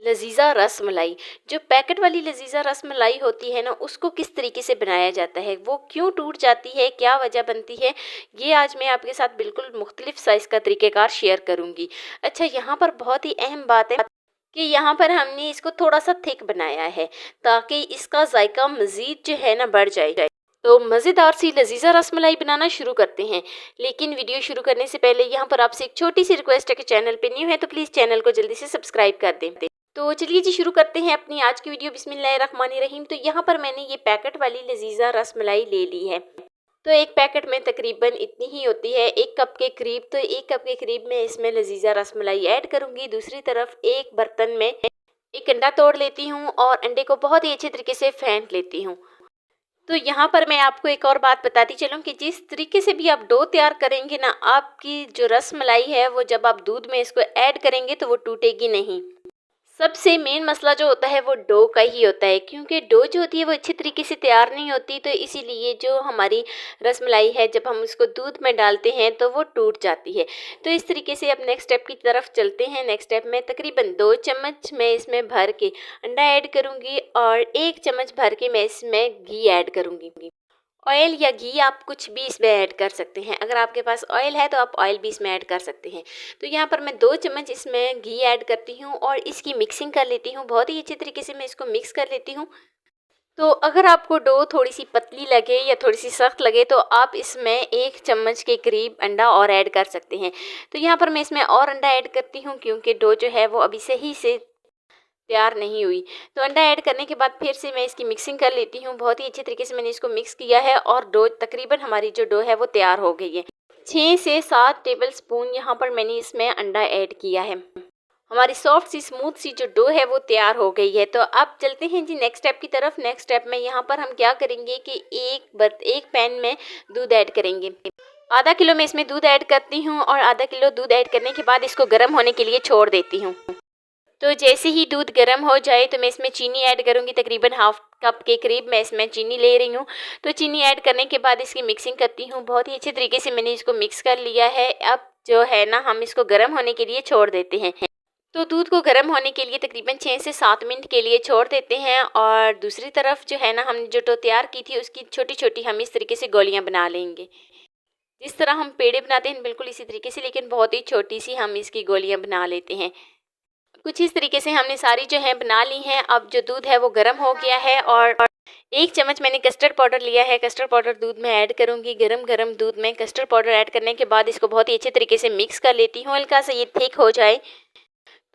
लजीज़ा रसमलाई। जो पैकेट वाली लजीज़ा रसमलाई होती है ना, उसको किस तरीके से बनाया जाता है, वो क्यों टूट जाती है, क्या वजह बनती है, ये आज मैं आपके साथ बिल्कुल मुख्तलिफ साइज़ का तरीक़ेकार शेयर करूँगी। अच्छा, यहाँ पर बहुत ही अहम बात है कि यहाँ पर हमने इसको थोड़ा-सा थिक बनाया है, ताकि इसका ज़ायका मज़ीद जो है ना बढ़ जाए। तो मज़ेदार सी लजीज़ा रसमलाई बनाना शुरू करते हैं। लेकिन वीडियो शुरू करने से पहले यहाँ पर आपसे एक छोटी सी रिक्वेस्ट है कि चैनल पे न्यू है तो प्लीज़ चैनल को जल्दी से सब्सक्राइब कर दें। तो चलिए जी, शुरू करते हैं अपनी आज की वीडियो। बिस्मिल्लाहिर्रहमानिर्रहीम। तो यहाँ पर मैंने ये पैकेट वाली लजीज़ा रसमलाई ले ली है। तो एक पैकेट में तकरीबन इतनी ही होती है, 1 कप के करीब। तो 1 कप के करीब मैं इसमें लजीज़ा रसमलाई ऐड करूँगी। दूसरी तरफ एक बर्तन में एक अंडा तोड़ लेती हूँ और अंडे को बहुत ही अच्छे तरीके से फेंट लेती हूँ। तो यहाँ पर मैं आपको एक और बात बताती चलूँ कि जिस तरीके से भी आप डो तैयार करेंगे ना, आपकी जो रसमलाई है वो जब आप दूध में इसको ऐड करेंगे तो वो टूटेगी नहीं। सबसे मेन मसला जो होता है वो डो का ही होता है, क्योंकि डो जो होती है वो अच्छे तरीके से तैयार नहीं होती। तो इसीलिए जो हमारी रसमलाई है, जब हम उसको दूध में डालते हैं तो वो टूट जाती है। तो इस तरीके से अब नेक्स्ट स्टेप की तरफ चलते हैं। नेक्स्ट स्टेप में तकरीबन 2 चम्मच मैं इसमें भर के अंडा ऐड करूँगी और 1 चम्मच भर के मैं इसमें घी ऐड करूँगी। ऑयल या घी आप कुछ भी इसमें ऐड कर सकते हैं। अगर आपके पास ऑयल है तो आप ऑयल भी इसमें ऐड कर सकते हैं। तो यहाँ पर मैं 2 चम्मच इसमें घी ऐड करती हूँ और इसकी मिक्सिंग कर लेती हूँ। बहुत ही अच्छे तरीके से मैं इसको मिक्स कर लेती हूँ। तो अगर आपको डो थोड़ी सी पतली लगे या थोड़ी सी सख्त लगे तो आप इसमें 1 चम्मच के करीब अंडा और ऐड कर सकते हैं। तो यहाँ पर मैं इसमें और अंडा ऐड करती हूँ, क्योंकि डो जो है वो अभी सही से तैयार नहीं हुई। तो अंडा ऐड करने के बाद फिर से मैं इसकी मिक्सिंग कर लेती हूँ। बहुत ही अच्छे तरीके से मैंने इसको मिक्स किया है और डो तकरीबन हमारी जो डो है वो तैयार हो गई है। 6 से 7 टेबल स्पून यहाँ पर मैंने इसमें अंडा ऐड किया है। हमारी सॉफ्ट सी स्मूथ सी जो डो है वो तैयार हो गई है। तो अब चलते हैं जी नेक्स्ट स्टेप की तरफ। नेक्स्ट स्टेप में यहाँ पर हम क्या करेंगे कि एक पैन में दूध ऐड करेंगे। आधा किलो मैं इसमें दूध ऐड करती हूँ और आधा किलो दूध ऐड करने के बाद इसको गर्म होने के लिए छोड़ देती हूँ। तो जैसे ही दूध गर्म हो जाए तो मैं इसमें चीनी ऐड करूँगी। तकरीबन हाफ कप के करीब मैं इसमें चीनी ले रही हूँ। तो चीनी ऐड करने के बाद इसकी मिक्सिंग करती हूँ। बहुत ही अच्छे तरीके से मैंने इसको मिक्स कर लिया है। अब जो है ना, हम इसको गर्म होने के लिए छोड़ देते हैं। तो दूध को गर्म होने के लिए तकरीबन 6 से 7 मिनट के लिए छोड़ देते हैं। और दूसरी तरफ जो है ना, हमने जो डो तैयार की थी उसकी छोटी छोटी हम इस तरीके से गोलियाँ बना लेंगे। जिस तरह हम पेड़े बनाते हैं बिल्कुल इसी तरीके से, लेकिन बहुत ही छोटी सी हम इसकी गोलियाँ बना लेते हैं। कुछ इस तरीके से हमने सारी जो है बना ली हैं। अब जो दूध है वो गर्म हो गया है और 1 चम्मच मैंने कस्टर्ड पाउडर लिया है। कस्टर्ड पाउडर दूध में ऐड करूँगी। गरम गरम दूध में कस्टर्ड पाउडर ऐड करने के बाद इसको बहुत ही अच्छे तरीके से मिक्स कर लेती हूँ। हल्का सा ये थिक हो जाए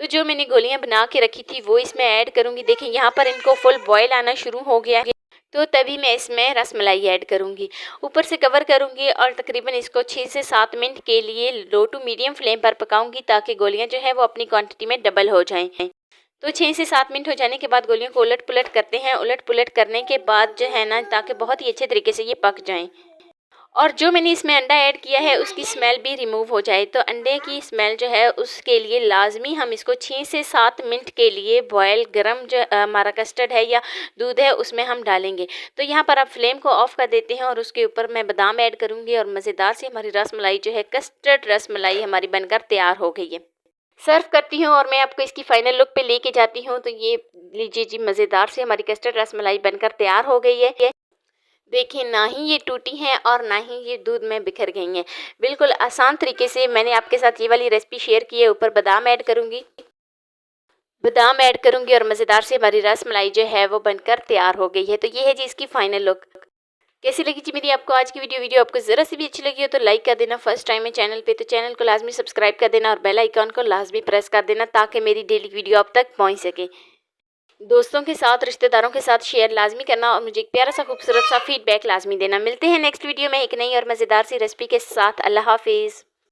तो जो मैंने गोलियां बना के रखी थी वो इसमें ऐड करूँगी। देखें यहाँ पर इनको फुल बॉयल आना शुरू हो गया है। तो तभी मैं इसमें रसमलाई ऐड करूँगी। ऊपर से कवर करूँगी और तकरीबन इसको 6 से 7 मिनट के लिए लो टू मीडियम फ्लेम पर पकाऊंगी, ताकि गोलियां जो है वो अपनी क्वांटिटी में डबल हो जाएं। तो 6 से 7 मिनट हो जाने के बाद गोलियों को उलट पुलट करते हैं। उलट पुलट करने के बाद जो है ना, ताकि बहुत ही अच्छे तरीके से ये पक जाएं और जो मैंने इसमें अंडा ऐड किया है उसकी स्मेल भी रिमूव हो जाए। तो अंडे की स्मेल जो है उसके लिए लाजमी हम इसको 6 से 7 मिनट के लिए बॉयल गरम जो हमारा कस्टर्ड है या दूध है उसमें हम डालेंगे। तो यहाँ पर आप फ्लेम को ऑफ कर देते हैं और उसके ऊपर मैं बादाम ऐड करूँगी और मज़ेदार सी हमारी रसमलाई जो है, कस्टर्ड रसमलाई हमारी बनकर तैयार हो गई है। सर्व करती हूँ और मैं आपको इसकी फाइनल लुक पे लेके जाती हूँ। तो ये लीजिए जी, मज़ेदार से हमारी कस्टर्ड रसमलाई बनकर तैयार हो गई है। देखिए, ना ही ये टूटी हैं और ना ही ये दूध में बिखर गई हैं। बिल्कुल आसान तरीके से मैंने आपके साथ ये वाली रेसिपी शेयर की है। ऊपर बादाम ऐड करूँगी और मज़ेदार से हमारी रसमलाई जो है वो बनकर तैयार हो गई है। तो ये है जी इसकी फाइनल लुक। कैसी लगी जी मेरी आपको आज की वीडियो आपको ज़रा सी भी अच्छी लगी हो तो लाइक कर देना। फर्स्ट टाइम है चैनल पे तो चैनल को लाजमी सब्सक्राइब कर देना और बेल आइकॉन को लाजमी प्रेस कर देना, ताकि मेरी डेली वीडियो आप तक पहुँच सके। दोस्तों के साथ, रिश्तेदारों के साथ शेयर लाजमी करना और मुझे एक प्यारा सा खूबसूरत सा फीडबैक लाजमी देना। मिलते हैं नेक्स्ट वीडियो में एक नई और मज़ेदार सी रेसिपी के साथ। अल्लाह हाफिज़।